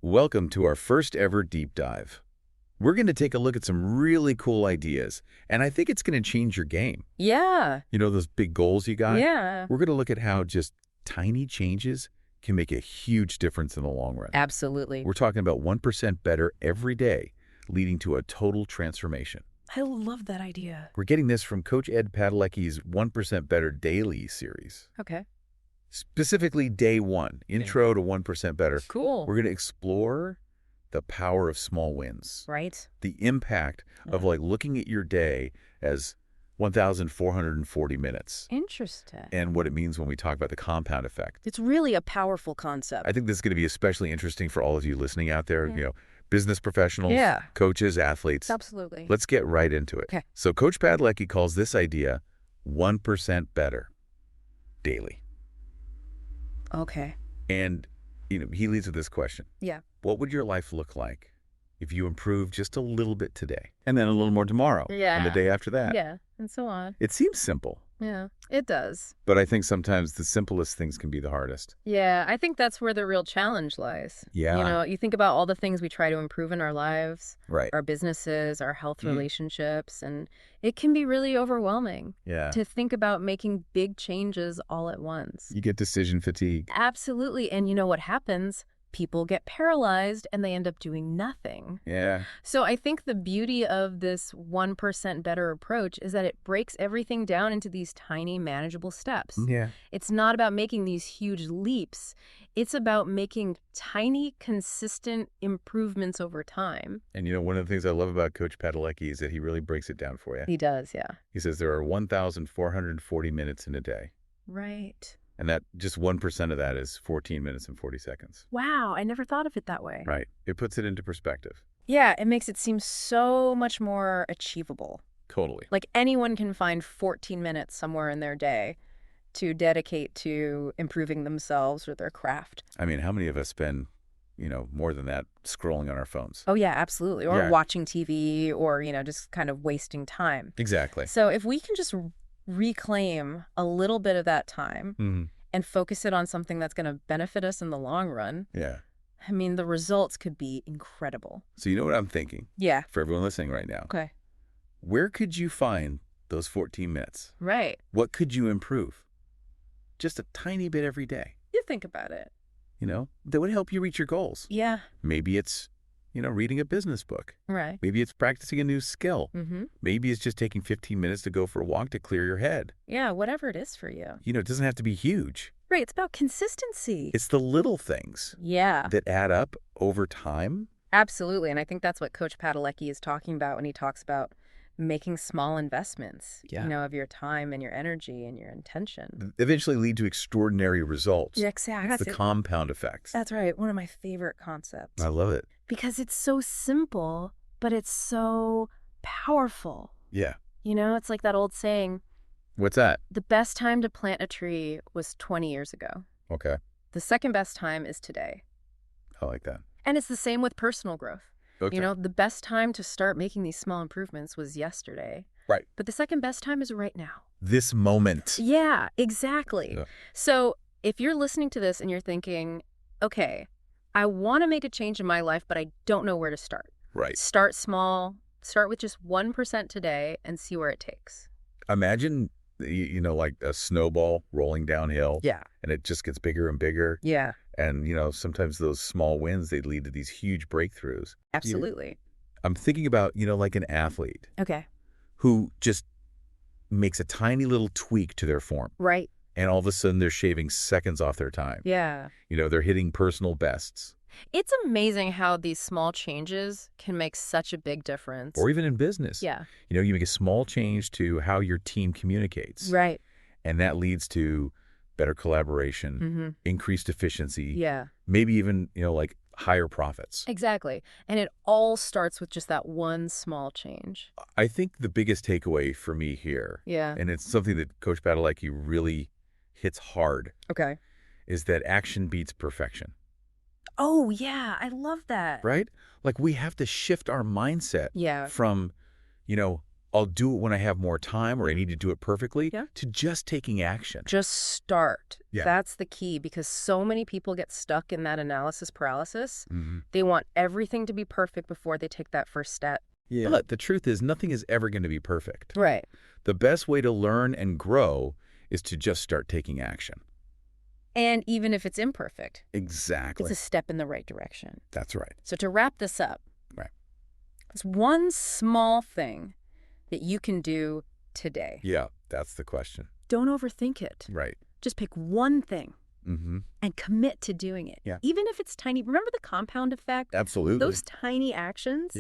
Welcome to our first ever deep dive. We're going to take a look at some really cool ideas, and I think it's going to change your game. Yeah. You know those big goals you got? Yeah. We're going to look at how just tiny changes can make a huge difference in the long run. Absolutely. We're talking about 1% better every day, leading to a total transformation. I love that idea. We're getting this from Coach Ed Padalecki's 1% Better Daily series. Okay. Specifically, Day 1, Intro to 1% Better. Cool. We're going to explore the power of small wins. Right. The impact of looking at your day as 1,440 minutes. Interesting. And what it means when we talk about the compound effect. It's really a powerful concept. I think this is going to be especially interesting for all of you listening out there, business professionals, coaches, athletes. Absolutely. Let's get right into it. Okay. So Coach Padalecki calls this idea 1% better daily. Okay. And, he leads with this question. Yeah. What would your life look like if you improved just a little bit today? And then a little more tomorrow. Yeah. And the day after that. Yeah. And so on. It seems simple. Yeah. It does. But I think sometimes the simplest things can be the hardest. Yeah. I think that's where the real challenge lies. Yeah. You think about all the things we try to improve in our lives, Right. our businesses, our health relationships, and it can be really overwhelming to think about making big changes all at once. You get decision fatigue. Absolutely. And you know what happens? People get paralyzed and they end up doing nothing. Yeah. So I think the beauty of this 1% better approach is that it breaks everything down into these tiny, manageable steps. Yeah. It's not about making these huge leaps. It's about making tiny, consistent improvements over time. And one of the things I love about Coach Padalecki is that he really breaks it down for you. He does, yeah. He says there are 1,440 minutes in a day. Right. And that just 1% of that is 14 minutes and 40 seconds. Wow, I never thought of it that way. Right. It puts it into perspective. Yeah, it makes it seem so much more achievable. Totally. Like anyone can find 14 minutes somewhere in their day to dedicate to improving themselves or their craft. I mean, how many of us spend, more than that scrolling on our phones? Oh, yeah, absolutely. Or watching TV or, just kind of wasting time. Exactly. So if we can just reclaim a little bit of that time and focus it on something that's going to benefit us in the long run, I mean, the results could be incredible. So you know what I'm thinking? Yeah. For everyone listening right now. Okay. Where could you find those 14 minutes? Right. What could you improve? Just a tiny bit every day. You think about it. That would help you reach your goals. Yeah. Maybe it's, reading a business book. Right. Maybe it's practicing a new skill. Mm-hmm. Maybe it's just taking 15 minutes to go for a walk to clear your head. Yeah, whatever it is for you. It doesn't have to be huge. Right, it's about consistency. It's the little things that add up over time. Absolutely, and I think that's what Coach Padalecki is talking about when he talks about making small investments, of your time and your energy and your intention. Eventually lead to extraordinary results. Yeah, exactly. It's the compound effects. That's right. One of my favorite concepts. I love it. Because it's so simple, but it's so powerful. Yeah. It's like that old saying. What's that? The best time to plant a tree was 20 years ago. Okay. The second best time is today. I like that. And it's the same with personal growth. Okay. The best time to start making these small improvements was yesterday. Right. But the second best time is right now. This moment. Yeah, exactly. Yeah. So if you're listening to this and you're thinking, okay, I want to make a change in my life, but I don't know where to start. Right. Start small. Start with just 1% today and see where it takes. Imagine, like a snowball rolling downhill. Yeah. And it just gets bigger and bigger. Yeah. And, sometimes those small wins, they lead to these huge breakthroughs. Absolutely. I'm thinking about, like an athlete. Okay. Who just makes a tiny little tweak to their form. Right. And all of a sudden they're shaving seconds off their time. Yeah. They're hitting personal bests. It's amazing how these small changes can make such a big difference. Or even in business. Yeah. You make a small change to how your team communicates. Right. And that leads to better collaboration, increased efficiency. Yeah. Maybe even, like higher profits. Exactly. And it all starts with just that one small change. I think the biggest takeaway for me here, and it's something that Coach Padalecki really hits hard, is that action beats perfection. Oh, yeah. I love that. Right? Like we have to shift our mindset from, I'll do it when I have more time or I need to do it perfectly, to just taking action. Just start. That's the key, because so many people get stuck in that analysis paralysis. They want everything to be perfect before they take that first step. But the truth is, nothing is ever going to be perfect. Right. The best way to learn and grow is to just start taking action. And even if it's imperfect. Exactly. It's a step in the right direction. That's right. So to wrap this up, it's one small thing that you can do today. Yeah, that's the question. Don't overthink it. Right. Just pick one thing and commit to doing it. Yeah. Even if it's tiny. Remember the compound effect? Absolutely. Those tiny actions,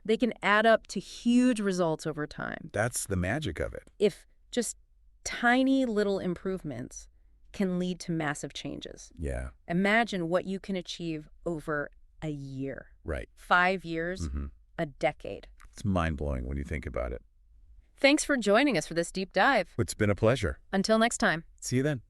they can add up to huge results over time. That's the magic of it. If just tiny little improvements can lead to massive changes. Yeah. Imagine what you can achieve over a year. Right. 5 years, a decade. It's mind-blowing when you think about it. Thanks for joining us for this deep dive. It's been a pleasure. Until next time. See you then.